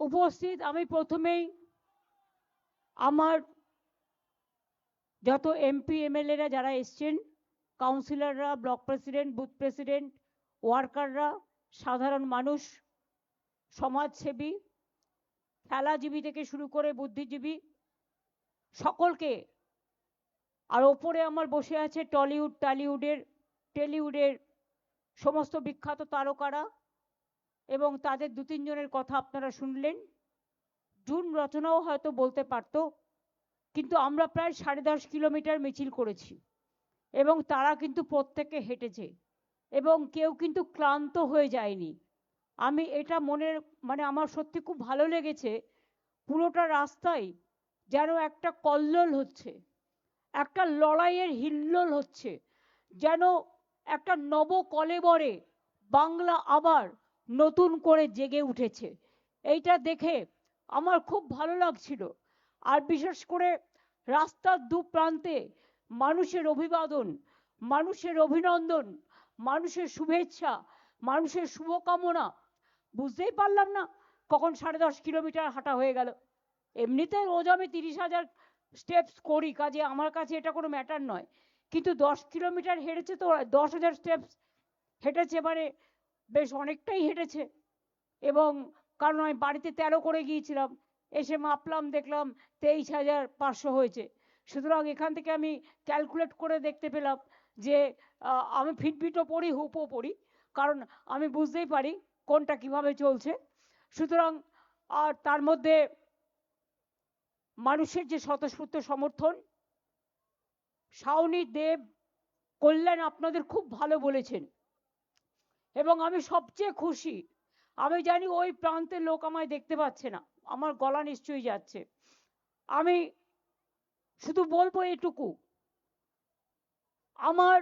উপস্থিত আমি প্রথমেই আমার যত এমপি এমএলএরা যারা এসছেন, কাউন্সিলররা, ব্লক প্রেসিডেন্ট, বুথ প্রেসিডেন্ট, ওয়ার্কাররা, সাধারণ মানুষ, সমাজসেবী, খেলাজীবী থেকে শুরু করে বুদ্ধিজীবী সকলকে, আর ওপরে আমার বসে আছে টলিউড, টেলিউডের সমস্ত বিখ্যাত তারকারা, এবং তাদের দু তিনজনের কথা আপনারা শুনলেন। জুন রচনাও হয়তো বলতে পারতো, কিন্তু আমরা প্রায় 10.5 কিলোমিটার মিছিল করেছি এবং তারা কিন্তু প্রত্যেকে হেঁটেছে এবং কেউ কিন্তু ক্লান্ত হয়ে যায়নি। আমি এটা আমার সত্যি খুব ভালো লেগেছে। পুরোটা রাস্তায় যেন একটা কল্লোল হচ্ছে, একটা লড়াইয়ের হিল্লোল হচ্ছে, যেন একটা নব কলেবরে বাংলা আবার নতুন করে জেগে উঠেছে। এইটা দেখে আমার খুব ভালো লাগছিল। আর বিশেষ করে রাস্তার দু প্রান্তে মানুষের অভিবাদন, মানুষের অভিনন্দন, মানুষের শুভেচ্ছা, মানুষের শুভকামনা, বুঝতেই পারলাম না কখন 10.5 কিলোমিটার হাঁটা হয়ে গেল। এমনিতে রোজ আমি 30,000 স্টেপস করি, কাজে আমার কাছে এটা কোনো ম্যাটার নয়, কিন্তু 10 কিলোমিটার হেঁটেছে তো 10,000 স্টেপস হেঁটেছে, মানে বেশ অনেকটাই হেঁটেছে। এবং কারণ আমি বাড়িতে 13 করে গিয়েছিলাম, এসে মাপলাম, দেখলাম 23,500 হয়েছে। সুতরাং এখান থেকে আমি ক্যালকুলেট করে দেখতে পেলাম যে আমি ফিটবিটও পড়ি, হুপও পড়ি, কারণ আমি বুঝতেই পারি কোনটা কিভাবে চলছে। সুতরাং আর তার মধ্যে মানুষের যে স্বতঃস্ফূর্ত সমর্থন, শাওনি, দেব, কল্যাণ আপনাদের খুব ভালো বলেছেন এবং আমি সবচেয়ে খুশি। আমি জানি ওই প্রান্তের লোক আমায় দেখতে পাচ্ছে না, আমার গলা নিশ্চয়ই যাচ্ছে। আমি শুধু বলবো এটুকু, আমার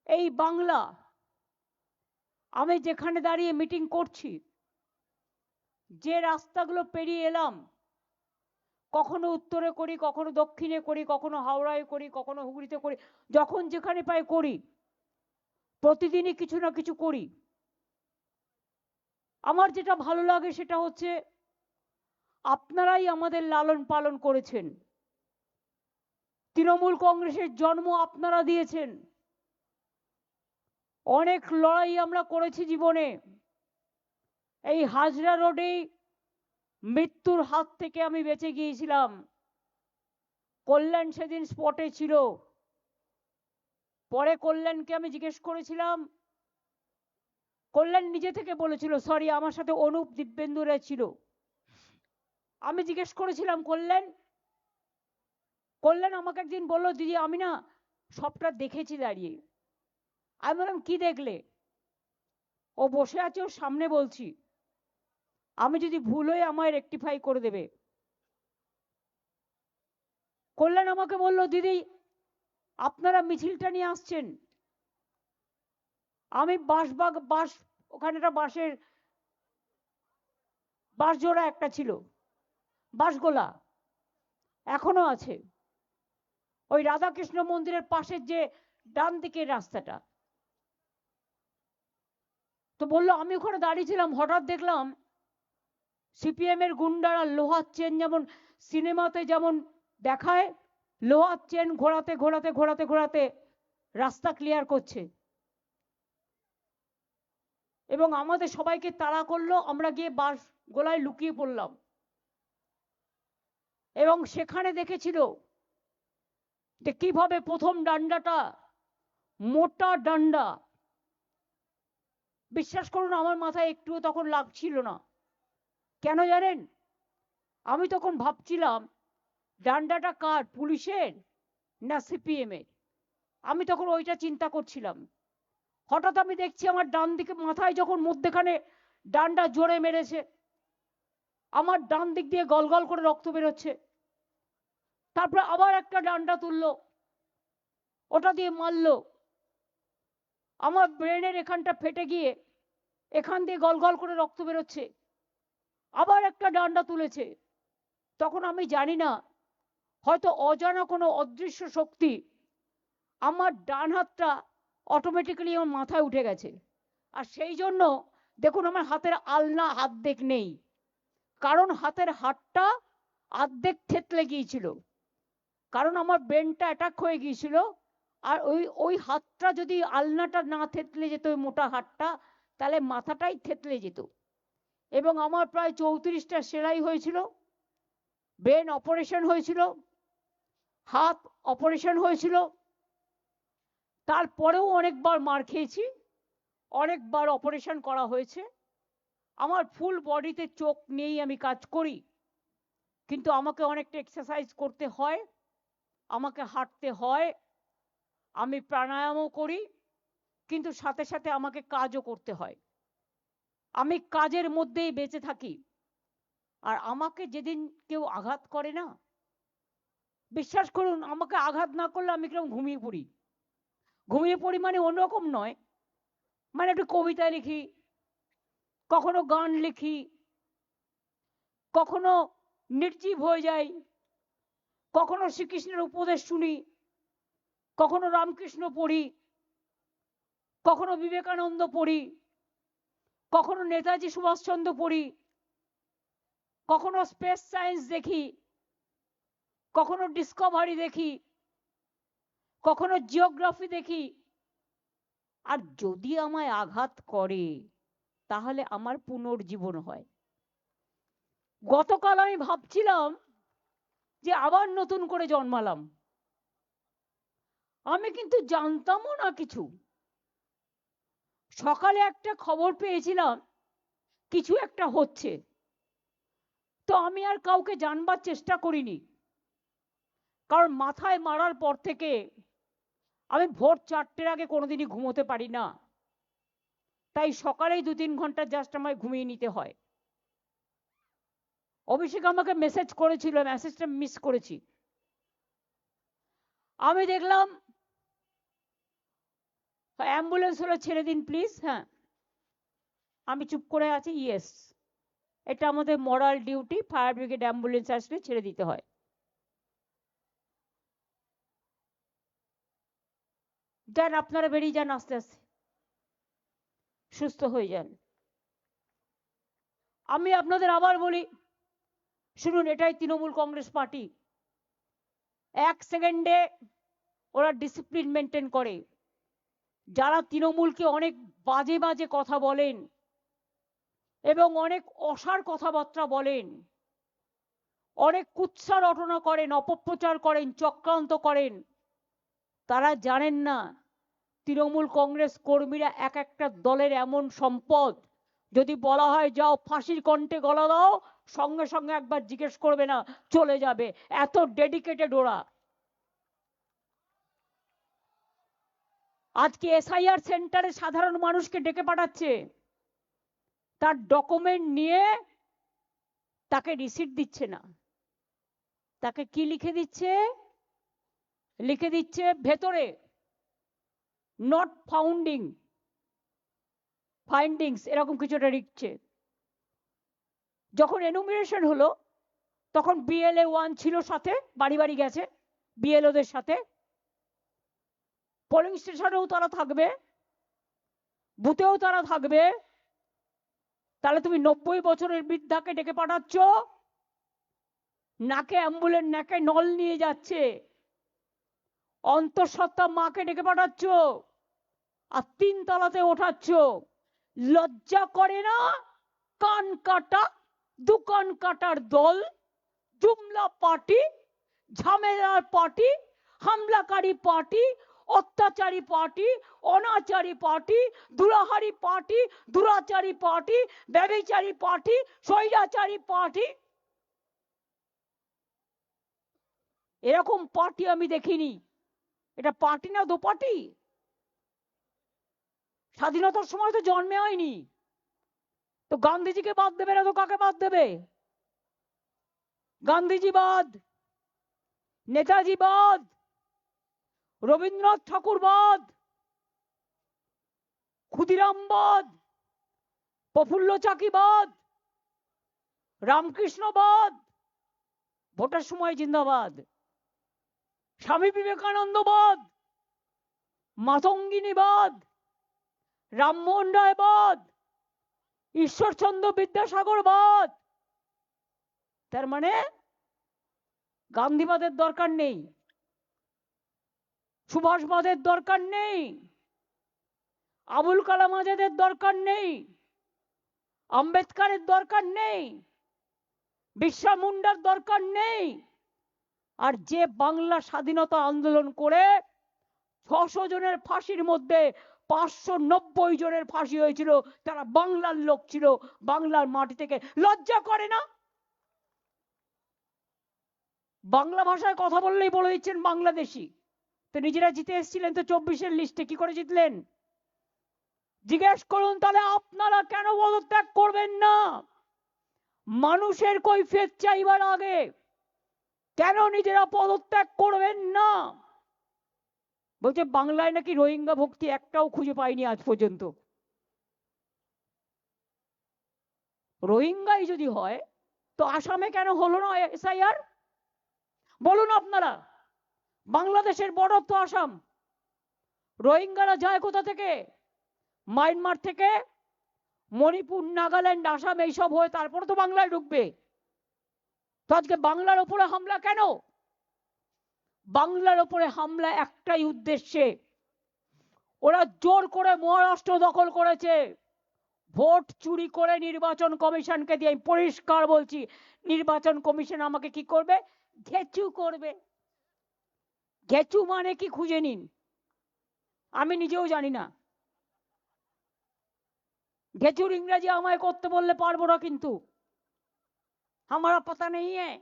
এই বাংলা, আমি যেখানে দাঁড়িয়ে মিটিং করছি, যে রাস্তাগুলো পেরিয়ে এলাম, কখনো উত্তরে করি, কখনো দক্ষিণে করি, কখনো হাওড়ায় করি, কখনো হুগলিতে করি, যখন যেখানে পাই করি, প্রতিদিনই কিছু না কিছু করি। আমার যেটা ভালো লাগে সেটা হচ্ছে আপনারাই আমাদের লালন পালন করেছেন, তৃণমূল কংগ্রেসের জন্ম আপনারা দিয়েছেন, অনেক লড়াই আমরা করেছি জীবনে। এই হাজরা রোডেই মৃত্যুর হাত থেকে আমি বেঁচে গিয়েছিলাম। কল্যাণ সেদিন স্পটে ছিল। পরে কল্যাণকে আমি জিজ্ঞেস করেছিলাম, কল্যাণ নিজে থেকে বলেছিল, সরি আমার সাথে অনুপ, দিব্যেন্দুরা ছিল। আমি জিজ্ঞেস করেছিলাম কল্যাণ আমাকে একদিন বলল, দিদি আমি না সবটা দেখেছি দাঁড়িয়ে। আমি বললাম কি দেখলে? ও বসে আছে, ওর সামনে বলছি, আমি যদি ভুল হয়ে আমায় রেকটিফাই করে দেবে। কল্যাণ আমাকে বলল, দিদি আপনারা মিছিলটা নিয়ে আসছেন, আমি বাস ওখানে একটা বাঁশ জোড়া একটা ছিল, বাঁশগোলা এখনো আছে, ওই রাধাকৃষ্ণ মন্দিরের পাশের যে ডান দিকের রাস্তাটা। তো বললো, আমি ওখানে দাঁড়িয়ে ছিলাম, হঠাৎ দেখলাম সিপিএম এর গুন্ডারা লোহার চেন, যেমন সিনেমাতে যেমন দেখায়, লোহার চেন ঘোরাতে ঘোরাতে ঘোরাতে ঘোরাতে রাস্তা ক্লিয়ার করছে এবং আমাদের সবাইকে তাড়া করলো। আমরা গিয়ে বাস গোলায় লুকিয়ে পড়লাম এবং সেখানে দেখেছিল যে কিভাবে প্রথম ডান্ডাটা, মোটা ডান্ডা, বিশ্বাস করুন আমার মাথায় একটুও তখন লাগছিল না। কেন জানেন? আমি তখন ভাবছিলাম ডান্ডাটা কার, পুলিশের না সিপিএম এর? আমি তখন ওইটা চিন্তা করছিলাম। হঠাৎ আমি দেখছি আমার ডান দিকে মাথায় যখন মধ্যেখানে ডান্ডা জোরে মেরেছে, আমার ডান দিক দিয়ে গলগল করে রক্ত বেরোচ্ছে। তারপরে আবার একটা ডান্ডা তুললো, ওটা দিয়ে মারলো, আমার ব্রেনের এখানটা ফেটে গিয়ে এখান দিয়ে গলগল করে রক্ত বেরোচ্ছে। আবার একটা ডান্ডা তুলেছে। তখন আমি জানি না, হয়তো অজানা কোনো অদৃশ্য শক্তি আমার ডান হাতটা অটোমেটিক্যালি আমার মাথায় উঠে গেছে, আর সেই জন্য দেখুন আমার হাতের আলনা অর্ধেক নেই, কারণ হাতের হাড়টা অর্ধেক থেতলে গিয়েছিল, কারণ আমার ব্রেনটা অ্যাটাক হয়ে গিয়েছিল। আর ওই ওই হাতটা যদি আলনাটা না থেতলে যেত, ওই মোটা হাতটা, তাহলে মাথাটাই থেতলে যেত। এবং আমার প্রায় 34টা সেলাই হয়েছিল, ব্রেন অপারেশন হয়েছিল, হাত অপারেশন হয়েছিল, তারপরেও অনেকবার মার খেয়েছি, অনেকবার অপারেশন করা হয়েছে। আমার ফুল বডিতে চোখ নেই, আমি কাজ করি, কিন্তু আমাকে অনেকটা এক্সারসাইজ করতে হয়, আমাকে হাঁটতে হয়, আমি প্রাণায়ামও করি, কিন্তু সাথে সাথে আমাকে কাজও করতে হয়। আমি কাজের মধ্যেই বেঁচে থাকি। আর আমাকে যেদিন কেউ আঘাত করে না, বিশ্বাস করুন, আমাকে আঘাত না করলে আমি কিরকম ঘুমিয়ে পড়ি। ঘুমিয়ে পড়ি মানে অন্যরকম নয়, মানে একটু কবিতা লিখি, কখনো গান লিখি, কখনো নির্জীব হয়ে যাই, কখনো শ্রীকৃষ্ণের উপদেশ শুনি, কখনো রামকৃষ্ণ পড়ি, কখনো বিবেকানন্দ পড়ি, কখনো নেতাজি সুভাষচন্দ্র পড়ি, কখনো স্পেস সায়েন্স দেখি, কখনো ডিসকভারি দেখি, কখনো জিওগ্রাফি দেখি। আর যদি আমায় আঘাত করে তাহলে আমার পুনর্জীবন হয়। গতকাল আমি ভাবছিলাম যে আবার নতুন করে জন্মালাম। আমি কিন্তু জানতামও না কিছু। সকালে একটা খবর পেয়েছিলাম কিছু একটা হচ্ছে, তো আমি আর কাউকে জানবার চেষ্টা করিনি, কারণ মাথায় মারার পর থেকে আমি ভোর 4টের আগে কোনোদিনই ঘুমোতে পারি না, তাই সকালেই 2-3 ঘন্টা জাস্ট আমায় ঘুমিয়ে নিতে হয়। অভিষেক আমাকে মেসেজ করেছিল, মেসেজটা মিস করেছি। আমি দেখলাম অ্যাম্বুলেন্স হলে ছেড়ে দিন প্লিজ। হ্যাঁ, আমি চুপ করে আছি। ইয়েস, এটা আমাদের মরাল ডিউটি, ফায়ার ব্রিগেড অ্যাম্বুলেন্স আসলে ছেড়ে দিতে হয়। যান, আপনারা বেরিয়ে যান, আস্তে আস্তে সুস্থ হয়ে যান। আমি আপনাদের আবার বলি, শুনুন, এটাই তৃণমূল কংগ্রেস পার্টি। 1 সেকেন্ডে ওরা ডিসিপ্লিন মেনটেন করে। যারা তৃণমূলকে অনেক বাজে বাজে কথা বলেন এবং অনেক অসার কথাবার্তা বলেন, অনেক কুৎসা রটনা করেন, অপপ্রচার করেন, চক্রান্ত করেন, তারা জানেন না তৃণমূল কংগ্রেস কর্মীরা এক একটা দলের এমন সম্পদ, যদি বলা হয় যাও ফাঁসির কণ্ঠে গলা দাও, সঙ্গে সঙ্গে একবার জিজ্ঞেস করবে না, চলে যাবে। এত ডেডিকেটেড ওরা। আজকে এসআইআর সেন্টারে সাধারণ মানুষকে ডেকে পাঠাচ্ছে, তার ডকুমেন্ট নিয়ে তাকে রিসিট দিচ্ছে না, তাকে কি লিখে দিচ্ছে? লিখে দিচ্ছে ভেতরে নট ফাইন্ডিংস, এরকম কিছুটা লিখছে। যখন এনুমিনেশন হলো তখন বিএলএ 1 ছিল সাথে, বাড়ি বাড়ি গেছে বিএলওদের সাথে। পোলিং স্টেশনেও তারা থাকবে, বুথেও তারা থাকবে। তাহলে তুমি 90 বছরের বৃদ্ধাকে ডেকে পাঠাচ্ছ, নাকে অ্যাম্বুলেন্স, নাকে নল নিয়ে যাচ্ছে, অন্তঃসত্ত্বা মাকে ডেকে পাঠাচ্ছ, আর 3 তলাতে ওঠাচ্ছ। লজ্জা করে না? কান কাটা, দোকান কাটার দল, জুমলা পার্টি, ঝামেলার পার্টি, হামলাকারী পার্টি, অত্যাচারী পার্টি, অনাচারী পার্টি, দুরাহারি পার্টি, দুরাচারী পার্টি, ব্যভিচারী পার্টি, স্বৈরাচারী পার্টি। এরকম পার্টি আমি দেখিনি। এটা পার্টি না দোপার্টি? স্বাধীনতার সময় তো জন্মে হয়নি, তো গান্ধীজিকে বাদ দেবে না তো কাকে বাদ দেবে? গান্ধীজি বাদ, নেতাজি বাদ, রবীন্দ্রনাথ ঠাকুর বাদ, ক্ষুদিরাম বাদ, প্রফুল্ল চাকি বাদ, রামকৃষ্ণ বাদ, ভোটের সময় জিন্দাবাদ, স্বামী বিবেকানন্দ বাদ, মাতঙ্গিনী বাদ, রামমোহন রায় বাদ, ঈশ্বরচন্দ্র বিদ্যাসাগরবাদ, তার মানে গান্ধীবাদের দরকার নেই, সুভাষবাদের দরকার নেই, আবুল কালাম আজাদের দরকার নেই, আম্বেদকরের দরকার নেই, বিরসা মুন্ডার দরকার নেই। আর যে বাংলা স্বাধীনতা আন্দোলন করে 600 জনের ফাঁসির মধ্যে 590 জনের ফাঁসি হয়েছিল, তারা বাংলার লোক ছিল, বাংলার মাটি থেকে। লজ্জা করে না? বাংলা ভাষায় কথা বললেই বলে দিচ্ছেন বাংলাদেশি। তো নিজেরা জিতে এসেছিলেন তো 24-এর লিস্টে, কি করে জিতলেন? জিজ্ঞেস করুন তাহলে আপনারা কেন পদত্যাগ করবেন না? মানুষের কৈফিয়ত চাইবার আগে কেন নিজেরা পদত্যাগ করবেন না? বলছে বাংলায় নাকি রোহিঙ্গা ভক্তি একটাও খুঁজে পাইনি আজ পর্যন্ত। রোহিঙ্গাই যদি হয় তো আসামে কেন হলো না এসআইআর? বলুন আপনারা। বাংলাদেশের বর্ডার তো আসাম। রোহিঙ্গারা যায় কোথা থেকে? মায়ানমার থেকে, মণিপুর, নাগাল্যান্ড, আসাম এইসব হয়ে তারপরে তো বাংলায় ঢুকবে। তো আজকে বাংলার উপরে হামলা কেন? বাংলার উপরে হামলা একটাই উদ্দেশ্যে, ওরা জোর করে মহারাষ্ট্র দখল করেছে, ভোট চুরি করে নির্বাচন কমিশনকে দিয়ে। পরিষ্কার বলছি, নির্বাচন কমিশন আমাকে কি করবে? ঘেচু করবে। ঘেচু মানে কি খুঁজে নিন, আমি নিজেও জানি না। ঘেচুর ইংরেজি আমায় করতে বললে পারবো না, কিন্তু हमारा पता नहीं है,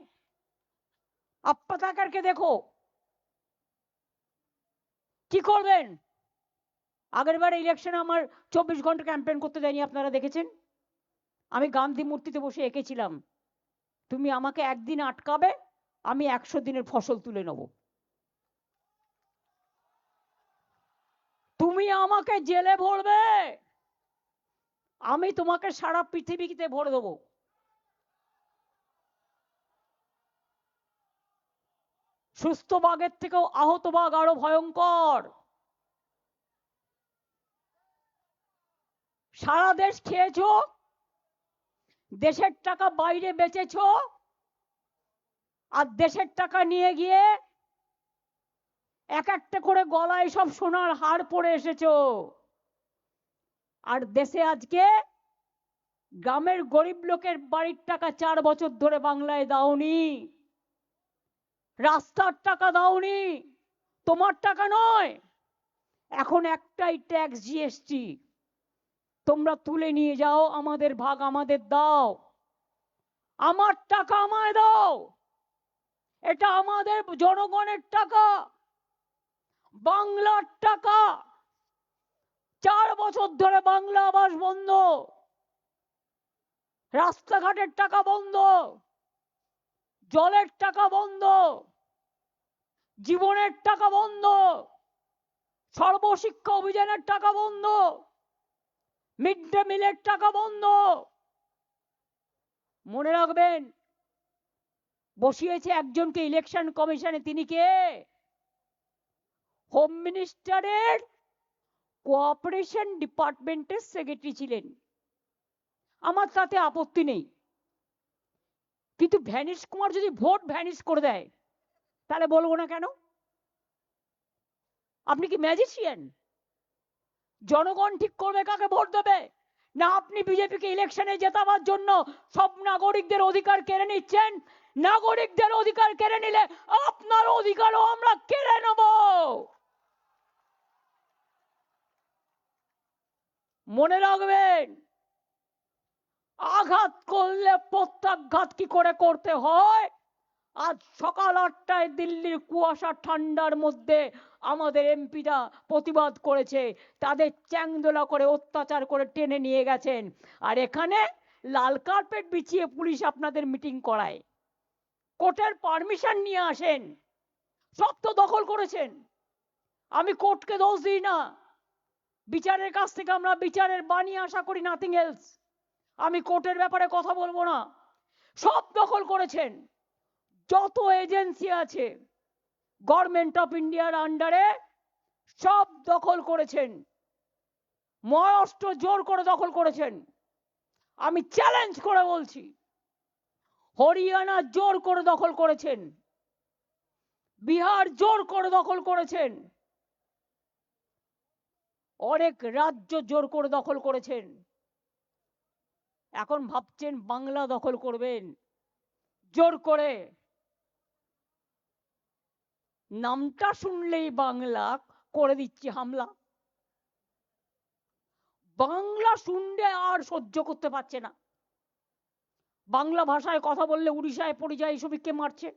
आप पता करके देखो। কি করবেন? আগের বার ইলেকশনে আমার 24 ঘন্টা ক্যাম্পেইন করতে দেয়নি, আপনারা দেখেছেন। আমি গান্ধী মূর্তিতে বসে এঁকেছিলাম, তুমি আমাকে একদিন আটকাবে, আমি 100 দিনের ফসল তুলে নেব। তুমি আমাকে জেলে ভরবে, আমি তোমাকে সারা পৃথিবীতে ভরে দেবো। সুস্থ বাঘের থেকেও আহত বাঘ আরো ভয়ঙ্কর। সারা দেশ খেয়েছো, দেশের টাকা বাইরে বেচেছো, আর দেশের টাকা নিয়ে গিয়ে এক একটা করে গলায় সব সোনার হার পরে এসেছো। আর দেশে আজকে গ্রামের গরিব লোকের বাড়ির টাকা 4 বছর ধরে বাংলায় দাওনি, রাস্তার টাকা দাওনি, তোমার টাকা নয়। এখন একটাই ট্যাক্স, জিএসটি, তোমরা তুলে নিয়ে যাও, আমাদের ভাগ আমাদের দাও, আমার টাকা আমায় দাও, এটা আমাদের জনগণের টাকা, বাংলার টাকা। 4 বছর ধরে বাংলা আবাস বন্ধ, রাস্তাঘাটের টাকা বন্ধ, জলের টাকা বন্ধ, জীবনের টাকা বন্ধ, সর্বশিক্ষা অভিযানের টাকা বন্ধ, মিড ডে মিলের টাকা বন্ধ। মনে রাখবেন, বসিয়েছে একজনকে ইলেকশন কমিশনে, তিনি কে? হোম মিনিস্টারের কোঅপারেশন ডিপার্টমেন্টের সেক্রেটারি ছিলেন। আমার তাতে আপত্তি নেই, কিন্তু ভ্যানিশ কুমার যদি ভোট ভ্যানিশ করে দেয় তাহলে বলবো না কেন? আপনি কি ম্যাজিশিয়ান? জনগণ ঠিক করবে কাকে ভোট দেবে, না আপনি বিজেপিকে ইলেকশনে জেতাবার জন্য সব নাগরিকদের অধিকার কেড়ে নিচ্ছেন? নাগরিকদের অধিকার কেড়ে নিলে আপনার অধিকারও আমরা কেড়ে নেব। মনে রাখবেন, আঘাত করলে প্রত্যাঘাত কি করে করতে হয়। আজ সকাল 8টায় দিল্লির কুয়াশা ঠান্ডার মধ্যে আমাদের এমপিরা প্রতিবাদ করেছে, তাদের চ্যাংদোলা করে অত্যাচার করে টেনে নিয়ে গেছেন, আর এখানে লাল কার্পেট বিছিয়ে পুলিশ আপনাদের মিটিং করায়। কোর্টের পারমিশন নিয়ে আসেন, সব তো দখল করেছেন। আমি কোর্টকে দোষ দিই না, বিচারের কাছ থেকে আমরা বিচারের বাণী আশা করি, নাথিং এলস। আমি কোর্টের ব্যাপারে কথা বলবো না। সব দখল করেছেন, যত এজেন্সি আছে গভর্নমেন্ট অফ ইন্ডিয়ার আন্ডারে সব দখল করেছেন। মহারাষ্ট্র জোর করে দখল করেছেন, আমি চ্যালেঞ্জ করে বলছি, হরিয়ানা জোর করে দখল করেছেন, বিহার জোর করে দখল করেছেন, অনেক রাজ্য জোর করে দখল করেছেন। এখন ভাবছেন বাংলা দখল করবেন জোর করে। নামটা শুনলেই বাংলা করে দিচ্ছে হামলা। বাংলা শুনলে আর সহ্য করতে পারছে না। বাংলা ভাষায় কথা বললে উড়িষ্যায় পরিযায়ী শ্রমিককে মারছে,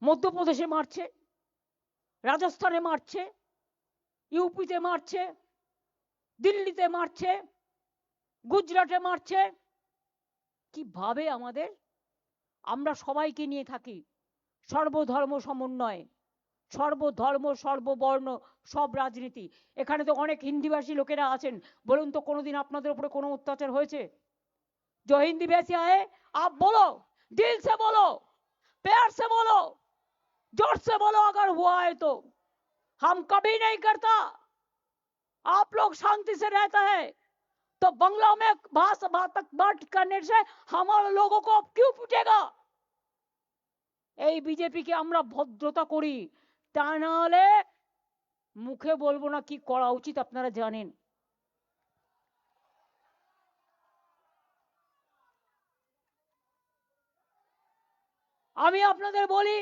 মধ্যপ্রদেশে মারছে, রাজস্থানে মারছে, ইউপিতে মারছে, দিল্লিতে মারছে, গুজরাটে মারছে। কিভাবে আমাদের, আমরা সবাইকে নিয়ে থাকি, সর্বধর্ম সমন্বয়, সর্বধর্ম সর্ববর্ণ সব রাজনীতি। এখানে তো অনেক হিন্দিভাষী লোকেরা আছেন, বলুন তো কোনোদিন আপনাদের উপরে কোনো অত্যাচার হয়েছে? जो हिंदी वैसे आए आप बोलो, दिल से बोलो, प्यार से बोलो, जोर से बोलो अगर हुआ है तो। हम कभी नहीं करता। आप लोग शांति से रहता है तो बंगला में भाषा बात करने से हमारे लोगों को अब क्यों पूछेगा? এই বিজেপিকে আমরা ভদ্রতা করি, তা না হলে মুখে বলবো না কি করা উচিত আপনারা জানেন। আমি আপনাদের বলি,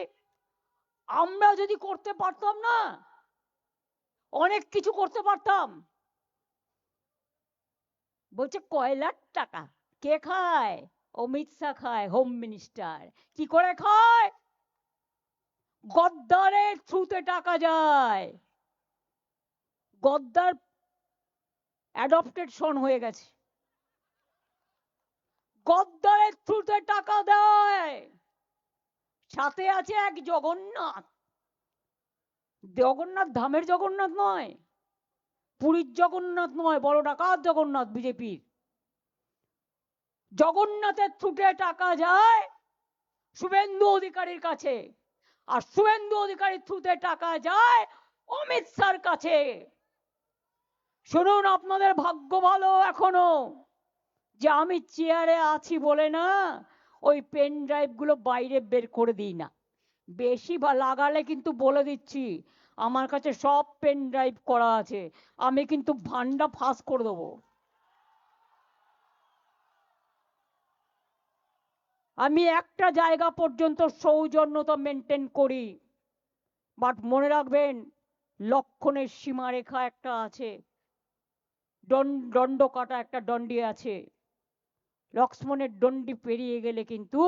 আমরা যদি করতে পারতাম না, অনেক কিছু করতে পারতাম। বলছে কয়লার টাকা কে খায়? অমিত শাহ খায়, হোম মিনিস্টার। কি করে খায়? গদ্দারের থ্রুতে টাকা যায়। গদ্দার অ্যাডপ্টেড সন হয়ে গেছে, গদ্দারের থ্রুতে টাকা দেয়। সাথে আছে এক জগন্নাথ, জগন্নাথ ধামের জগন্নাথ নয়, পুরীর জগন্নাথ নয়, বড় ডাকাত জগন্নাথ বিজেপির। জগন্নাথের থ্রুতে টাকা যায় শুভেন্দু অধিকারীর কাছে, আর শুভেন্দু অধিকারীর থ্রুতে টাকা যায় অমিত শাহর কাছে। শুনুন, আপনাদের ভাগ্য ভালো এখনো যে আমি চেয়ারে আছি বলে না ওই পেন ড্রাইভ গুলো বাইরে বের করে দিই না। বেশি লাগালে কিন্তু বলে দিচ্ছি, আমার কাছে সব পেন ড্রাইভ করা আছে, আমি কিন্তু ভান্ডা ফাঁস করে দেবো। আমি একটা জায়গা পর্যন্ত সৌজন্যতা মেনটেন করি, বাট মনে রাখবেন লক্ষণের সীমারেখা একটা আছে, দণ্ড কাটা একটা দণ্ডি আছে। লক্ষ্মণের দণ্ডি পেরিয়ে গেলে কিন্তু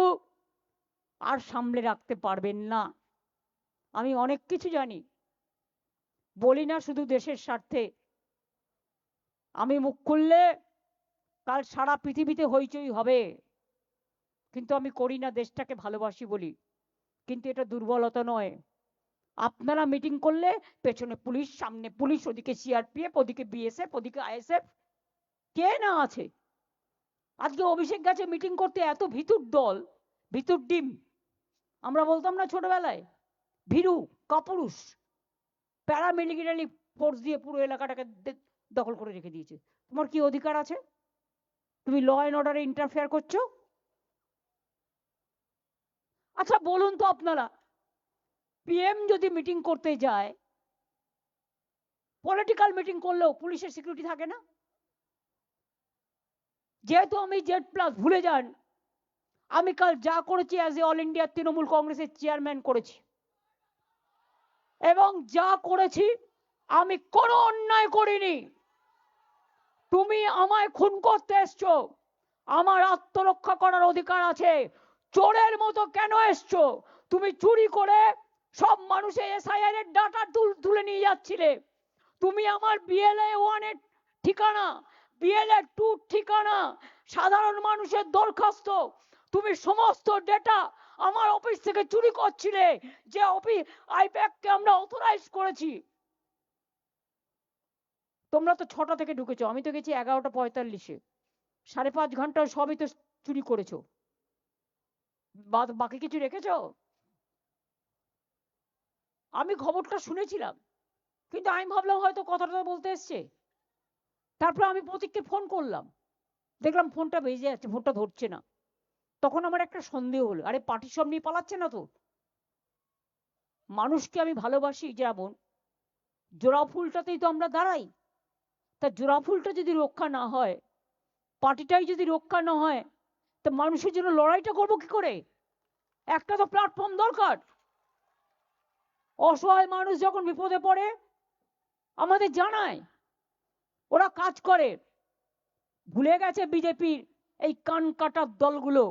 আর সামলে রাখতে পারবেন না। আমি অনেক কিছু জানি, বলি না শুধু দেশের স্বার্থে। আমি মুখ খুললে কাল সারা পৃথিবীতে হইচই হবে, কিন্তু আমি করি না, দেশটাকে ভালোবাসি বলি। কিন্তু এটা দুর্বলতা নয়। আপনারা মিটিং করলে পেছনে পুলিশ, সামনে পুলিশ, ওদিকে সিআরপিএফ, ওদিকে বিএসএফ, ওদিকে আইএসএফ, কে না আছে। আজকে অভিষেক গেছে মিটিং করতে, এত ভিতুর দল, ভিতুর ডিম আমরা বলতাম না ছোটবেলায়, ভীরু কাপুরুষ, প্যারামিলিটারি ফোর্স দিয়ে পুরো এলাকাটাকে দখল করে রেখে দিয়েছে। তোমার কি অধিকার আছে? তুমি ল অ্যান্ড অর্ডারে ইন্টারফেয়ার করছো? আচ্ছা বলুন তো আপনারা, পিএম যদি মিটিং করতে যায়, পলিটিক্যাল মিটিং করলেও পুলিশের সিকিউরিটি থাকে না? যেহেতু আমি জেড প্লাস, ভুলে যান আমি কাল যা করেছি as a all India Trinamool কংগ্রেসের চেয়ারম্যান করেছি, এবং যা করেছি আমি কোনো অন্যায় করিনি। তুমি আমায় খুন করতে এসছো, আমার আত্মরক্ষা করার অধিকার আছে। চোরের মতো কেন এসছো? তুমি চুরি করে সব মানুষের এসআইআর এর ডাটা তুলে নিয়ে যাচ্ছিলে। তুমি আমার বিএলএ 1 এর ঠিকানা, বিএলএ 2 ঠিকানা, সাধারণ মানুষের দরখাস্ত, তুমি সমস্ত ডেটা আমার অফিস থেকে চুরি করছিলে, যে অফিস আইপ্যাককে আমরা অথরাইজ করেছি। তোমরা তো 6টা থেকে ঢুকেছো, আমি তো গেছি 11:45-এ, 5.5 ঘন্টা সবই তো চুরি করেছো, বাকি কিছু রেখেছো? আমি খবরটা শুনেছিলাম, কিন্তু আমি ভাবলাম হয়তো কথাটা বলতে এসছে। তারপর আমি প্রতীককে ফোন করলাম, দেখলাম ফোনটা বেজে যাচ্ছে, ফোনটা ধরছে না। তখন আমার একটা সন্দেহ হলো, আরে পার্টি সব নিয়ে পালাচ্ছে না তো? মানুষকে আমি ভালোবাসি যেমন, জোড়া ফুলটাতেই তো আমরা দাঁড়াই। তা জোড়া ফুলটা যদি রক্ষা না হয়, পার্টিটাই যদি রক্ষা না হয়, তা মানুষের জন্য লড়াইটা করবো কি করে? একটা তো প্ল্যাটফর্ম দরকার। অসহায় মানুষ যখন বিপদে পড়ে আমাদের জানায়, ওরা কাজ করে। ভুলে গেছে বিজেপির এই কান কাটার দলগুলো,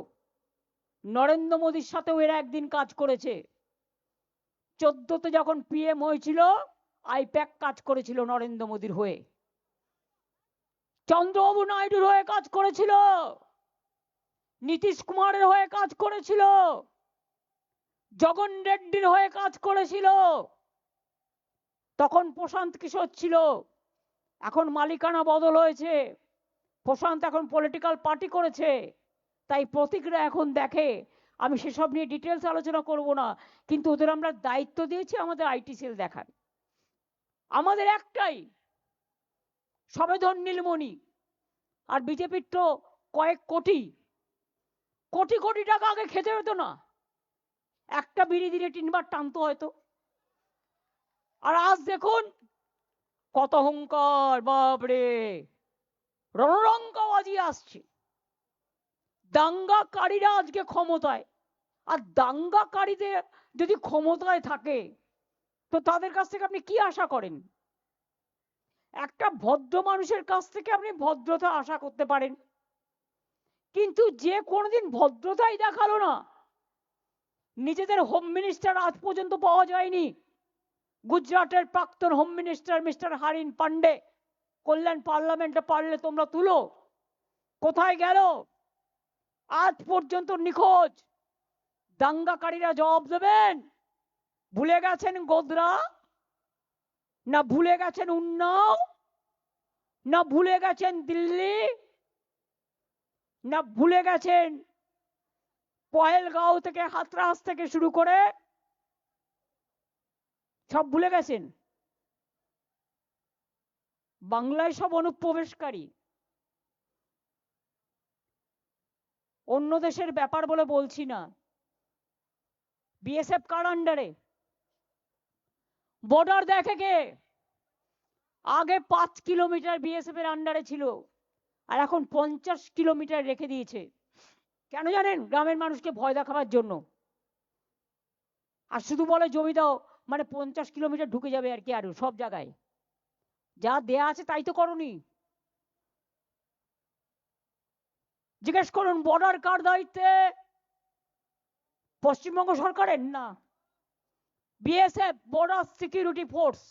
নরেন্দ্র মোদীর সাথেও এরা একদিন কাজ করেছে। 14তে যখন পিএম হয়েছিল, আইপ্যাক কাজ করেছিল নরেন্দ্র মোদীর হয়ে, চন্দ্রবাবু নাইডুর হয়ে কাজ করেছিল, নীতিশ কুমারের হয়ে কাজ করেছিল, জগন রেড্ডির হয়ে কাজ করেছিল। তখন প্রশান্ত কিশোর ছিল, এখন মালিকানা বদল হয়েছে, প্রশান্ত এখন পলিটিক্যাল পার্টি করেছে, তাই প্রতীকরা এখন দেখে। আমি সেসব নিয়ে ডিটেলস আলোচনা করব না, কিন্তু ওদের আমরা দায়িত্ব দিয়েছি আমাদের আইটি সেল দেখার। আমাদের একটাই সবেধন নীলমণি, আর বিজেপির তো কয়েক কোটি কোটি কোটি টাকা আগে খেতে হতো না, একটা বিড়ি দিনে 3 বার টানতো হয়তো। আর আজ দেখুন কত হুঙ্কার, বাপরে, রণরঙ্কাবাজি আসছে। দাঙ্গাকারীরা আজকে ক্ষমতায়, আর দাঙ্গাকারীদের যদি ক্ষমতায় থাকে তো তাদের কাছ থেকে আপনি কি আশা করেন? একটা ভদ্র মানুষের কাছ থেকে আপনি ভদ্রতা আশা করতে পারেন, কিন্তু যে কোনোদিন ভদ্রতাই দেখালো না, নিজেদের হোম মিনিস্টার আজ পর্যন্ত পাওয়া যায়নি। গুজরাটের প্রাক্তন হোম মিনিস্টার মিস্টার হারিন পান্ডে, কল্যাণ পার্লামেন্টে পারলে তোমরা তুলো, কোথায় গেল? আজ পর্যন্ত নিখোঁজ। দাঙ্গাকারীরা জবাব দেবেন। ভুলে গেছেন গোধরা, না ভুলে গেছেন উন্নাও, না ভুলে গেছেন দিল্লি, না ভুলে গেছেন পহেলগাঁও থেকে হাতরাস থেকে শুরু করে সব ভুলে গেছেন? বাংলায় সব অনুপ্রবেশকারী। অন্য দেশের ব্যাপার বলে বলছি না। বিএসএফ কার আন্ডারে? বর্ডার দেখে কে? আগে 5 কিলোমিটার বিএসএফ এর আন্ডারে ছিল, আর এখন 50 কিলোমিটার রেখে দিয়েছে। কেন জানেন? গ্রামের মানুষকে ভয় দেখাবার জন্য। আর শুধু বলে জমি দাও, মানে 50 কিলোমিটার ঢুকে যাবে আর কি, আরো সব জায়গায় যা দেয়া আছে তাই তো করনি। জিজ্ঞেস করুন বর্ডার কার দায়িত্বে? পশ্চিমবঙ্গ সরকারের না, বিএসএফ বর্ডার সিকিউরিটি ফোর্স।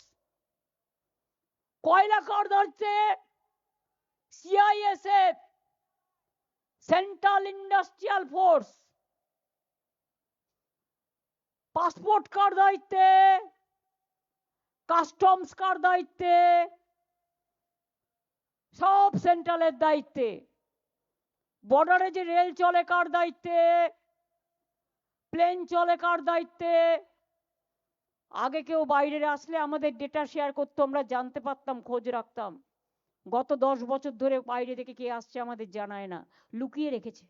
কয়লা কার দায়িত্বে? CISF central industrial force. Passport কার দায়িত্বে? কাস্টমস কার দায়িত্বে? সব সেন্ট্রালের দায়িত্বে। বর্ডারে যে রেল চলে কার দায়িত্বে? প্লেন চলে কার দায়িত্বে? আগে কেউ বাইরে আসলে আমাদের ডেটা শেয়ার করতো, আমরা জানতে পারতাম, খোঁজ রাখতাম। গত 10 বছর ধরে বাইরে থেকে কে আসছে আমাদের জানায় না, লুকিয়ে রেখেছে।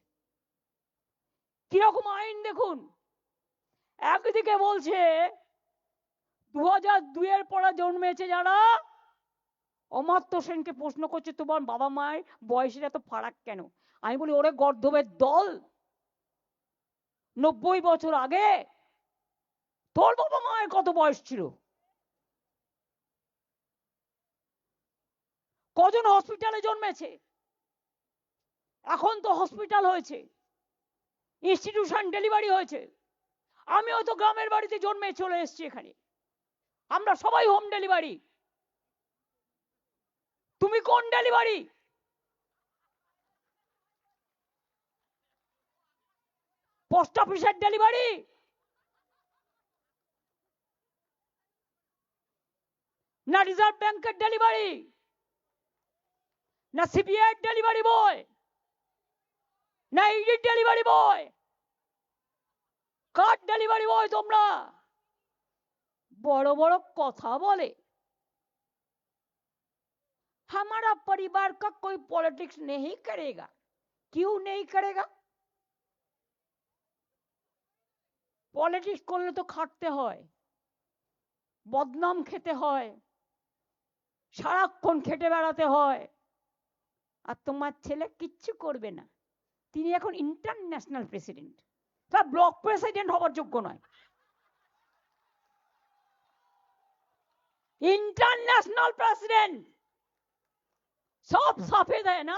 কিরকম আইন দেখুন। একদিকে বলছে 2002 এর পরে জন্মেছে যারা, অমর্ত্য সেনকে প্রশ্ন করছে তোমার বাবা মায়ের বয়সের এত ফারাক কেন? আমি বলি ওরে গর্ধবের দল, 90 বছর আগে তোর বাবা মায়ের কত বয়স ছিল? কজন হসপিটালে জন্মেছে? এখন তো হসপিটাল হয়েছে, ইনস্টিটিউশন ডেলিভারি হয়েছে। আমিও তো গ্রামের বাড়িতে জন্মে চলে এসেছি এখানে, আমরা সবাই হোম ডেলিভারি। তুমি কোন ডেলিভারি? পোস্ট অফিসের ডেলিভারি, না রিজার্ভ ব্যাংকের ডেলিভারি, না সিবিআই ডেলিভারি বয়, না ইডি ডেলিভারি বয়? কার ডেলিভারি বয় তোমরা? বড় বড় কথা বলে। हमारा परिवार का कोई पॉलिटिक्स नहीं करेगा। क्यों नहीं करेगा? পলিটিক্স করলে তো খাটতে হয়, বদনাম খেতে হয়, সারাক্ষণ খেটে বেড়াতে হয়। আর তোমার ছেলে কিচ্ছু করবে না। তিনি এখন ইন্টারন্যাশনাল প্রেসিডেন্ট, তার ব্লক প্রেসিডেন্ট হবার যোগ্য নয়। इंटरनेशनल प्रेसिडेंट, सब सफेद है ना,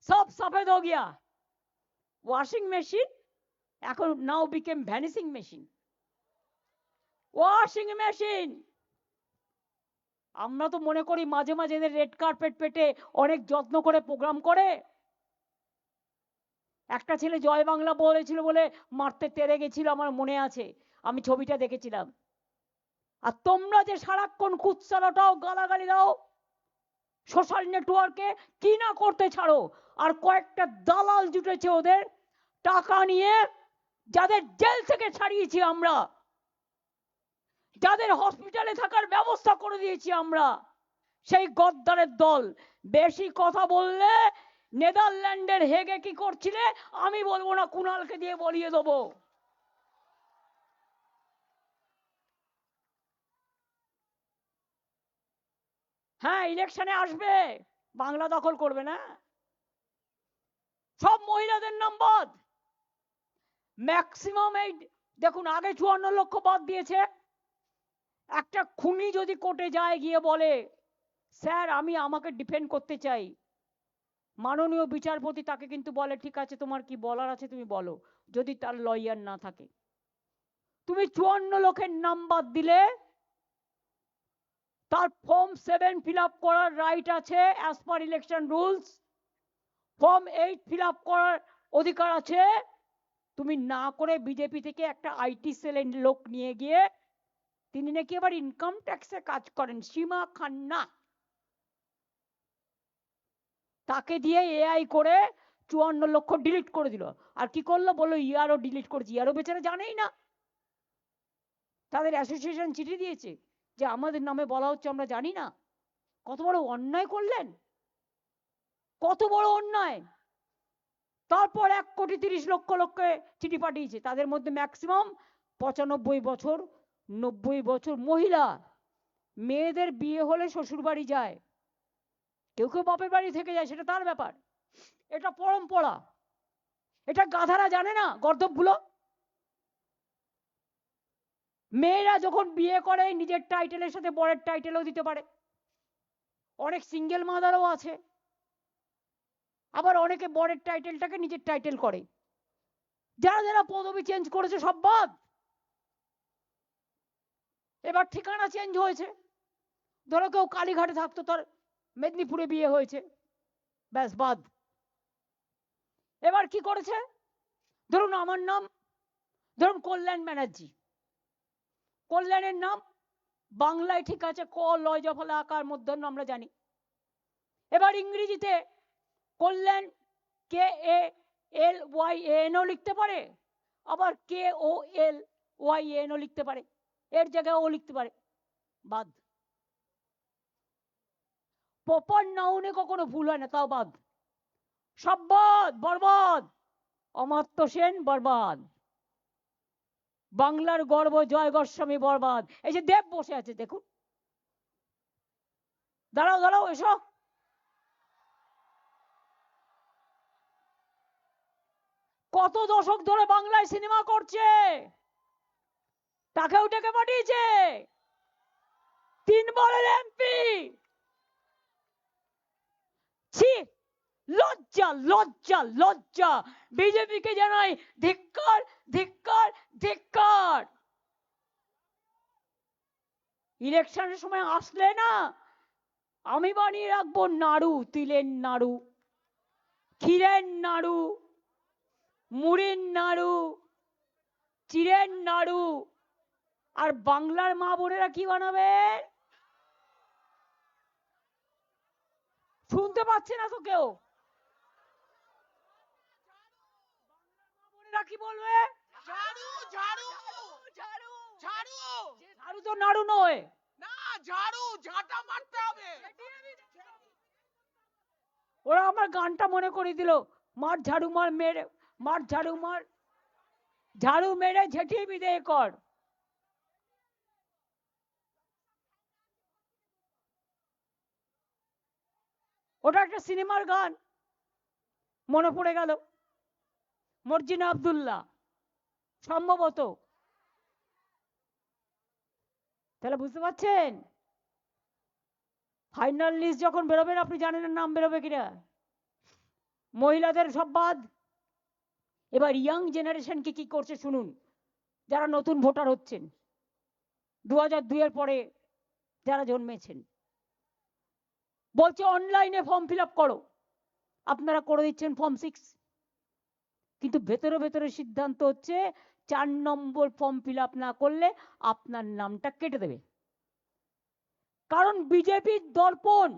सब सफेद हो गया। वॉशिंग मशीन এখন now became vanishing machine. Washing machine. আমরা তো মনে করি মাঝে মাঝে এদের রেড কার্পেট পেটে অনেক যত্ন করে প্রোগ্রাম করে। একটা ছেলে জয় বাংলা বলেছিল বলে মারতে তেড়ে গেছিল, আমার মনে আছে, আমি ছবিটা দেখেছিলাম। আর তোমরা যে সারাক্ষণ কুৎসালাটাও গালাগালি দাও সোশ্যাল নেটওয়ার্কে, কি না করতে ছাড়ো। আর কয়েকটা দালাল জুটেছে ওদের টাকা নিয়ে, যাদের জেল থেকে ছাড়িয়েছি আমরা, যাদের হসপিটালে থাকার ব্যবস্থা করে দিয়েছি আমরা, সেই গদ্দারের দল। বেশি কথা বললে নেদারল্যান্ডের হেগে কি করছিলে আমি বলবো না, কুণালকে দিয়ে বলিয়ে দেবো। হ্যাঁ, ইলেকশনে আসবে, বাংলা দখল করবে না। সব মহিলাদের নাম বাদ, ম্যাক্সিমাম। এই দেখুন, আগে 54 লক্ষ বাদ দিয়েছে। একটা খুনি যদি কোর্টে যায়, গিয়ে বলে স্যার আমি আমাকে ডিফেন্ড করতে চাই, মাননীয় বিচারপতি তাকে কিন্তু বলে ঠিক আছে তোমার কি বলার আছে তুমি বলো, যদি তার লয়ার না থাকে। তুমি 54 লক্ষের নাম বাদ দিলে তার ফর্ম 7 ফিল আপ করার রাইট আছে as per election rules, form 8 fill up করার অধিকার আছে। তুমি না করে বিজেপি থেকে একটা আইটি সেলের লোক নিয়ে গিয়ে, তিনি নাকি আবার ইনকাম ট্যাক্সে কাজ করেন, সীমা খান্না, তাকে দিয়ে এআই করে 54 লক্ষ ডিলিট করে দিল। আর কি করলো বললো ইয়ারও ডিলিট করেছি। ইয়ারও বেচারা জানেই না, তাদের অ্যাসোসিয়েশন চিঠি দিয়েছে যে আমাদের নামে বলা হচ্ছে আমরা জানি না। কত বড় অন্যায় করলেন, কত বড় অন্যায়। তারপর 1,30,00,000 চিঠি পাঠিয়েছে, তাদের মধ্যে ম্যাক্সিমাম 95 বছর 90 বছর মহিলা। মেয়েদের বিয়ে হলে শ্বশুর বাড়ি যায়, কেউ কেউ বাপের বাড়ি থেকে যায়, সেটা তার ব্যাপার। এটা পরম্পরা, এটা গাধারা জানে না, গর্দভগুলো। মেয়েরা যখন বিয়ে করে নিজের টাইটেলের সাথে বরের টাইটেলও দিতে পারে, অনেক সিঙ্গেল মাদারও আছে। আবার অনেকে বরের টাইটেলটাকে নিজের টাইটেল করে। যারা যারা পদবি চেঞ্জ করেছে সব বাদ। এবার ঠিকানা চেঞ্জ হয়েছে, ধরো কেউ কালীঘাটে থাকতো, তার মেদিনীপুরে বিয়ে হয়েছে, ব্যাস বাদ। এবার কি করেছে, ধরুন আমার নাম, ধরুন কল্যাণ ব্যানার্জি, কল্যাণের নাম বাংলায় ঠিক আছে, ক লয় জফলা আকার মধ্যাহ্ন আমরা জানি। এবার ইংরেজিতে কল্যাণ কে এ এল ওয়াই এন ও লিখতে পারে, আবার কে ও এল ওয়াই এন ও লিখতে পারে, এর জায়গায় ও লিখতে পারে, বাদ। প্রপার নাউনে কখনো ভুল হয় না, তাও বাদ, সব বাদ, বরবাদ। অমর্ত্য সেন বরবাদ, বাংলার গর্ব জয় গোস্বামী বরবাদ। এই যে দেব বসে আছে দেখুন, দাঁড়াও দাঁড়াও এসো, কত দশক ধরে বাংলায় সিনেমা করছে, তাকেও ডেকে পাঠিয়েছে, 3 বারের এমপি। ছি, লজ্জা লজ্জা লজ্জা। বিজেপিকে জানাই ধিক্কার ধিক্কার ধিক্কার। ইলেকশনের সময় আসলে না, আমি বানিয়ে রাখবো নাড়ু, তিলের নাড়ু, ক্ষীরের নাড়ু, মুড়ির নাড়ু, চিড়ের নাড়ু। আর বাংলার মা বোনেরা কি বানাবে শুনতে পাচ্ছে না তো কেউ। বোনেরা কি বলবে, ঝাড়ু ঝাড়ু ঝাড়ু ঝাড়ু ঝাড়ু তো নাড়ু নয়, না, ঝাড়ু ঝাঁটা মারতে হবে। ওরা আমার গানটা মনে করে দিল, মার ঝাড়ু মার মেরে, মার ঝাড়ু মার, ঝাড়ু মেরে ঝেঁটিয়ে বিদেয় কর। ওটা একটা সিনেমার গান, মনে পড়ে গেল, মর্জিনা আব্দুল্লাহ সম্ভবত। তাহলে বুঝতে পারছেন, ফাইনাল লিস্ট যখন বেরোবেন, আপনি জানেন নাম বেরোবে কিনা। মহিলাদের সব বাদ, এবার ইয়াং জেনারেশন কি করছে শুনুন, যারা নতুন ভোটার হচ্ছেন 2002 এর পরে যারা জন্মেছেন। বলছে অনলাইনে ফর্ম ফিল আপ করো, আপনারা করে দিচ্ছেন ফর্ম 6, কিন্তু ভেতরে ভেতরে সিদ্ধান্ত হচ্ছে 4 নম্বর ফর্ম ফিল আপ না করলে আপনার নামটা কেটে দেবে। কারণ বিজেপির দর্পণ,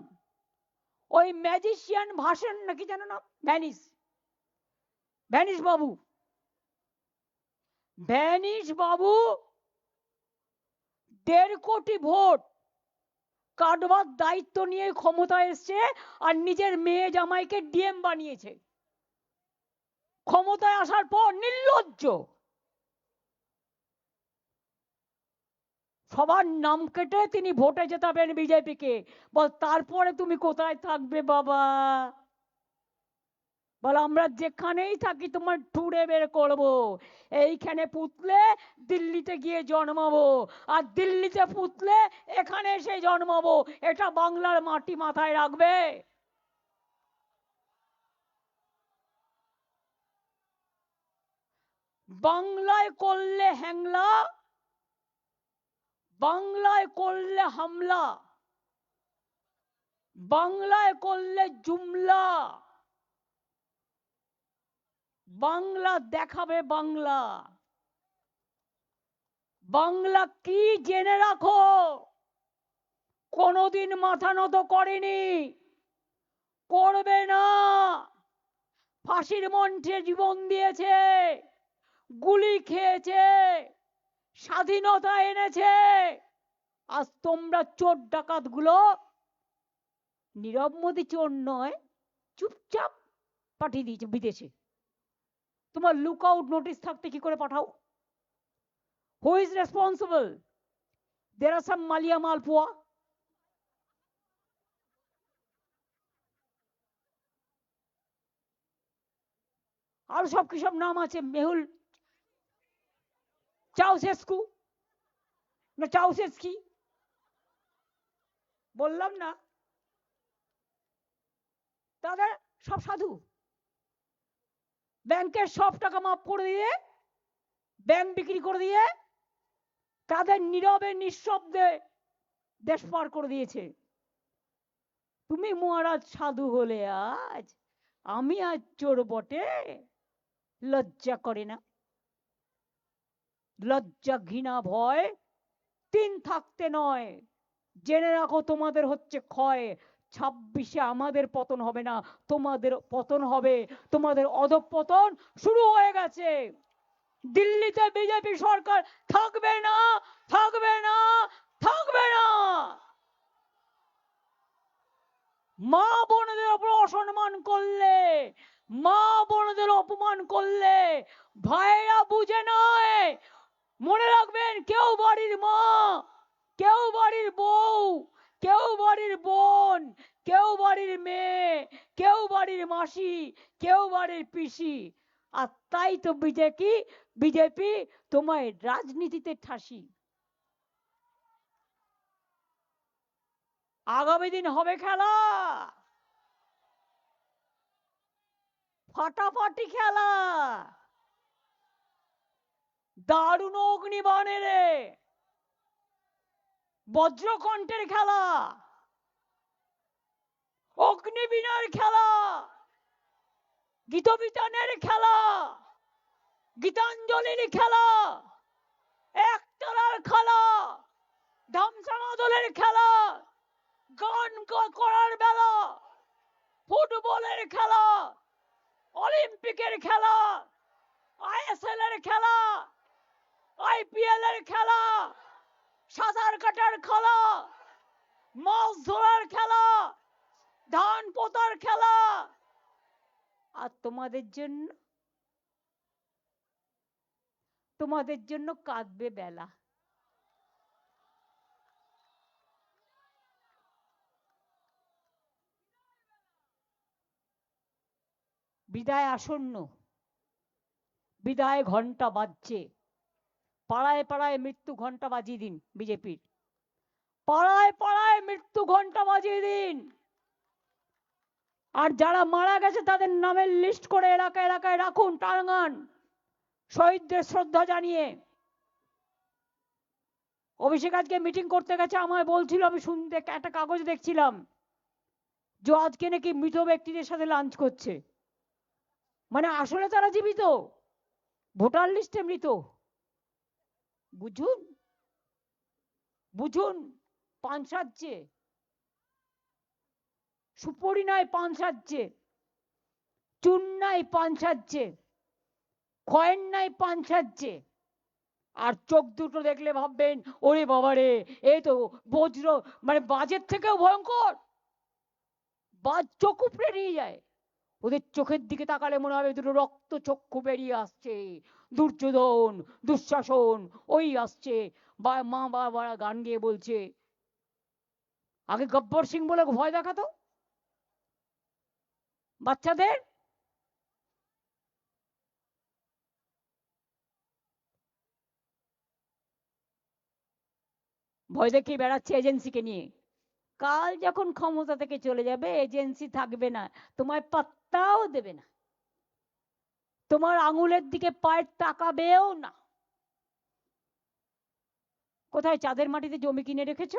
ওই ম্যাজিশিয়ান ভাষণ নাকি জানো না, ভ্যানিশ, ভ্যানিশ বাবু, ভ্যানিশ বাবু 1.5 কোটি ভোট কাটবার দায়িত্ব নিয়ে ক্ষমতায় এসছে, আর নিজের মেয়ে জামাইকে ডিএম বানিয়েছে। ক্ষমতায় আসার পর নির্লজ্জ, সবার নাম কেটে তিনি ভোটে জেতাবেন বিজেপিকে। বল তারপরে তুমি কোথায় থাকবে বাবা? বল আমরা যেখানেই থাকি তোমার ঠুড়ে বের করবো। এইখানে পুতলে দিল্লিতে গিয়ে জন্মাবো, আর দিল্লিতে পুতলে এখানে এসে জন্মাবো। এটা বাংলার মাটি, মাথায় রাখবে। বাংলায় করলে হ্যাংলা, বাংলায় করলে হামলা, বাংলায় করলে জুমলা, বাংলা দেখাবে বাংলা। বাংলা কি জেনে রাখো, কোনোদিন মাথা নত করেনি, করবে না। ফাঁসির মঞ্চে জীবন দিয়েছে, গুলি খেয়েছে, স্বাধীনতা এনেছে। আজ তোমরা চোর ডাকাত গুলো, নীরব মোদী চোর নয়, চুপচাপ পাঠিয়ে দিয়েছে বিদেশে। তোমার লুক আউট নোটিস থাকতে কি করে পাঠাও? Who is responsible? There are some Mallya malpua. আর সব কি সব নাম আছে, মেহুল চাউসেস্কু না চাউসেস্কি, বললাম না, তাদের সব সাধু। ব্যাংকের সব টাকা মাফ করে দিয়ে, ব্যাংক বিক্রি করে দিয়ে তাদের নীরবে নিঃশব্দে দেশ পার করে দিয়েছে। তুমি মহারাজ সাধু হলে আজ, আমি আজ চোর বটে। লজ্জা করে না? লজ্জা ঘৃণা ভয় 3 থাকতে নয়। জেনে রাখো তোমাদের হচ্ছে ক্ষয়। 26-এ আমাদের পতন হবে না, তোমাদের পতন হবে। তোমাদের অধঃপতন শুরু হয়ে গেছে। দিল্লিতে বিজেপি সরকার থাকবে না, থাকবে না, থাকবে না। মা বোনদের উপর অসম্মান করলে, মা বোনদের অপমান করলে ভাইরা বুঝে নয়। মনে রাখবেন, কেউ বাড়ির মা, কেউ বাড়ির বউ, কেউ বাড়ির বোন, কেউ বাড়ির মেয়ে, কেউ বাড়ির মাসি, কেউ বাড়ির পিসি। আর তাই তো বিজেপি তোমায় রাজনীতিতে ঠাসি। আগামী দিন হবে খেলা, ফাটাফাটি খেলা, দারুণ অগ্নিবাণের বজ্রকণ্ঠের খেলা, অগ্নিবীণার খেলা, গীতবিতানের খেলা, গীতাঞ্জলির খেলা, একতলার খেলা, ধামসামাদলের খেলা, গান করার বেলা, ফুটবলের খেলা, অলিম্পিকের খেলা, আইএসএল এর খেলা, আইপিএল এর খেলা, সাঁতার কাটার খেলা, মাছ ধরার খেলা, ধান পোতার খেলা। আর তোমাদের জন্য কাঁদবে বেলা। বিদায় আসন্ন, বিদায় ঘন্টা বাজছে। পাড়ায় পাড়ায় মৃত্যু ঘন্টা বাজিয়ে দিন বিজেপির, পাড়ায় পাড়ায় মৃত্যু ঘন্টা বাজিয়ে দিন। আর যারা মারা গেছে তাদের নামের লিস্ট করে এলাকায় এলাকায় রাখুন, টাঙ্গান, শহীদদের শ্রদ্ধা জানিয়ে। অভিষেক আজকে মিটিং করতে গেছে, আমায় বলছিল, আমি শুনতে একটা কাগজ দেখছিলাম যে আজকে নাকি মৃত ব্যক্তিদের সাথে লাঞ্চ করছে। মানে আসলে তারা জীবিত, ভোটার লিস্টে মৃত। বুঝুন, বুঝুন, পান সাজছে, সুপরি নাই পান সাজছে, চুন নাই পান সাজছে, কয়েন নাই পান সাজছে। আর চোখ দুটো দেখলে ভাববেন ওরে বাবারে, এই তো বজ্র, মানে বাজের থেকেও ভয়ঙ্কর। বাজ চোখ উপড়ে নিয়ে যায়। ওদের চোখের দিকে তাকালে মনে হবে দুটো রক্ত চক্ষু বেরিয়ে আসছে। দুর্যোধন, দুঃশাসন ওই আসছে। বা মা বাবারা গান গিয়ে বলছে, আগে গব্বর সিং বলে ভয় দেখাতো বাচ্চাদের। ভয় দেখিয়ে বেড়াচ্ছে এজেন্সিকে নিয়ে। কাল যখন ক্ষমতা থেকে চলে যাবে, এজেন্সি থাকবে না, তোমায় পাত্তাও দেবে না, তোমার আঙুলের দিকে পায়ের তাকাবেও না। কোথায় চাঁদের মাটিতে জমি কিনে রেখেছ,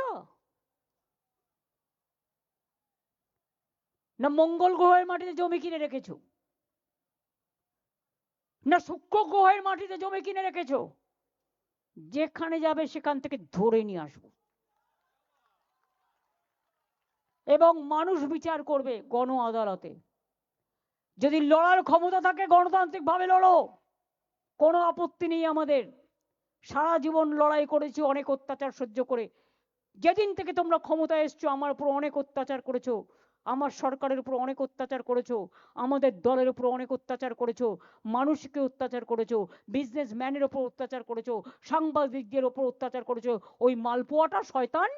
না মঙ্গল গ্রহের মাটিতে জমি কিনে রেখেছ, না শুক্র গ্রহের মাটিতে জমি কিনে রেখেছ? যেখানে যাবে সেখান থেকে ধরে নিয়ে আসবো। এবং মানুষ বিচার করবে গণ আদালতে। যদি লড়ার ক্ষমতা থাকে গণতান্ত্রিক ভাবে লড়ো, কোনো আপত্তি নেই আমাদের। সারা জীবন লড়াই করেছি অনেক অত্যাচার সহ্য করে। যেদিন থেকে তোমরা ক্ষমতায় এসছো আমার উপর অনেক অত্যাচার করেছো, আমার সরকারের উপর অনেক অত্যাচার করেছো, আমাদের দলের উপর অনেক অত্যাচার করেছো, মানুষকে অত্যাচার করেছো, বিজনেসম্যানের উপর অত্যাচার করেছো, সাংবাদিকদের উপর অত্যাচার করেছো। ওই মালপোয়াটা শয়তান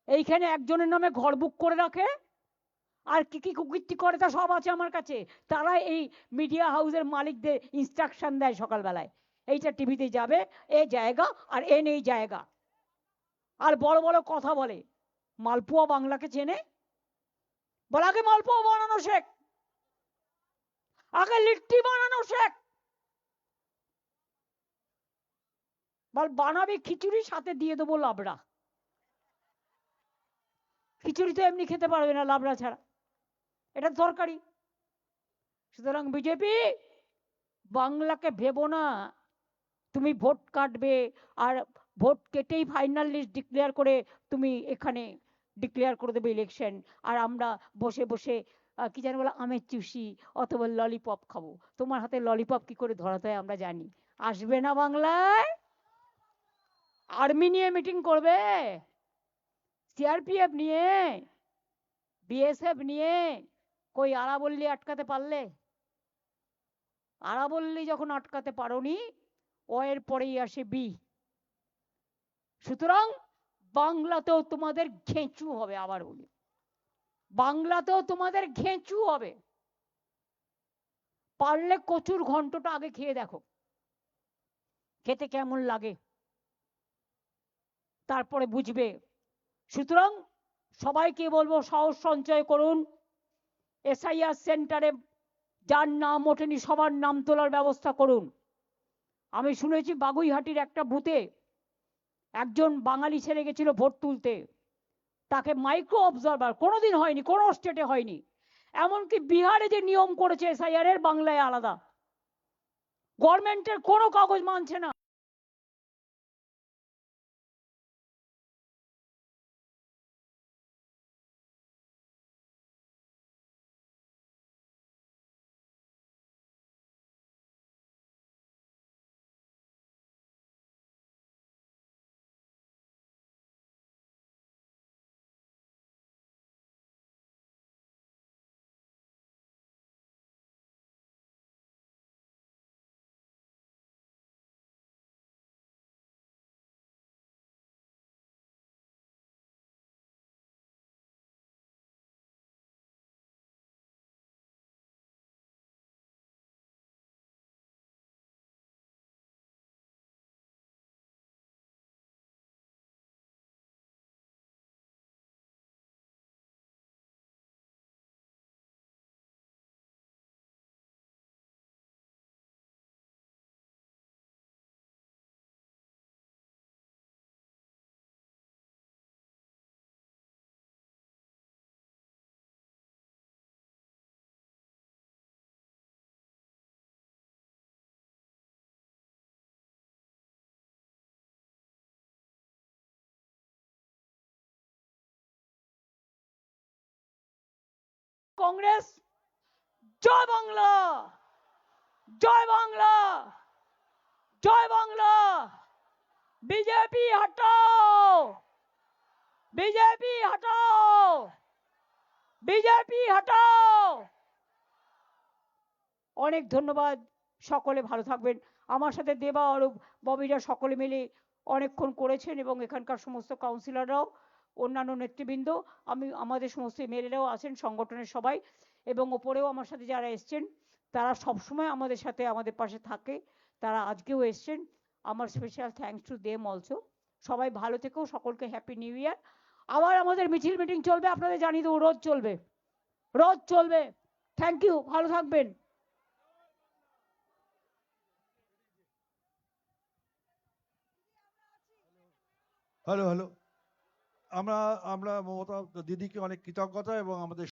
এইখানে একজনের নামে ঘর বুক করে রাখে, আর কি কি কুকীর্তি করে তা সব আছে আমার কাছে। তারা এই মিডিয়া হাউসের মালিকদের ইনস্ট্রাকশন দেয় সকালবেলায়, এইটা টিভিতে যাবে, এ জায়গা আর এ নেই জায়গা। আর বড় বড় কথা বলে। মালপোয়া বাংলাকে চেনে? বল আগে মালপোয়া বানানো শেখ, আগে লিট্টি বানানো শেখ। বল বানাবি খিচুড়ি, সাথে দিয়ে দেবো লাবড়া। খিচুড়ি তো এমনি খেতে পারবে না লাবড়া ছাড়া, এটা দরকারি। সুতরাং বিজেপি, বাংলাকে ভেবো না তুমি ভোট কাটবে আর ভোট কেটেই ফাইনাল লিস্ট ডিক্লেয়ার করে তুমি এখানে ডিক্লেয়ার করে দেবে ইলেকশন। আর আমরা বসে বসে কি জানি বলে আমের চুষি অথবা ললিপপ খাবো। তোমার হাতে ললিপপ কি করে ধরাতে হয় আমরা জানি। আসবে না বাংলায়, আর্মি নিয়ে মিটিং করবে, সিআরপিএফ নিয়ে, বিএসএফ নিয়ে। কই আরাবল্লী আটকাতে পারলে? আরাবল্লী যখন আটকাতে পারোনি, ও এর পরেই আসে বি। সুতরাং বাংলাতেও তোমাদের ঘেঁচু হবে, আবার বলি, বাংলাতেও তোমাদের ঘেঁচু হবে। পারলে কচুর ঘন্টটা আগে খেয়ে দেখো, খেতে কেমন লাগে, তারপরে বুঝবে। সুতরাং সবাইকে বলবো সাহস সঞ্চয় করুন। এসআইআর সেন্টারে যার নাম ওঠেনি সবার নাম তোলার ব্যবস্থা করুন। আমি শুনেছি বাগুইহাটির একটা বুথে একজন বাঙালি ছেলে গেছিল ভোট তুলতে, তাকে মাইক্রো অবজারভার, কোনোদিন হয়নি, কোনো স্টেটে হয়নি। এমনকি বিহারে যে নিয়ম করেছে এসআইআর এর, বাংলায় আলাদা। গভর্নমেন্টের কোনো কাগজ মানছে না। কংগ্রেস জয় বাংলা, জয় বাংলা, জয় বাংলা। বিজেপি হটাও, বিজেপি হটাও, বিজেপি হটাও। অনেক ধন্যবাদ, সকলে ভালো থাকবেন। আমার সাথে দেবা, অরূপ, ববিরা সকলে মিলে অনেকক্ষণ করেছেন এবং এখানকার সমস্ত কাউন্সিলররাও, অন্যান্য নেতৃবৃন্দ, আমাদের সমস্ত এমএলএরাও আছেন, সংগঠনের সবাই, এবং ওপরেও আমার সাথে যারা এসছেন তারা সবসময় আমাদের সাথে আমাদের পাশে থাকে, তারা আজকেও এসছেন। আমার special thanks to them also. সবাই ভালো থেকো, সকলকে হ্যাপি নিউ ইয়ার। আবার আমাদের মিছিল মিটিং চলবে, আপনাদের জানিয়ে দেবো, রোজ চলবে, রোজ চলবে। থ্যাংক ইউ, ভালো থাকবেন। হ্যালো হ্যালো, আমরা আমরা মমতা দিদিকে অনেক কৃতজ্ঞতা এবং আমাদের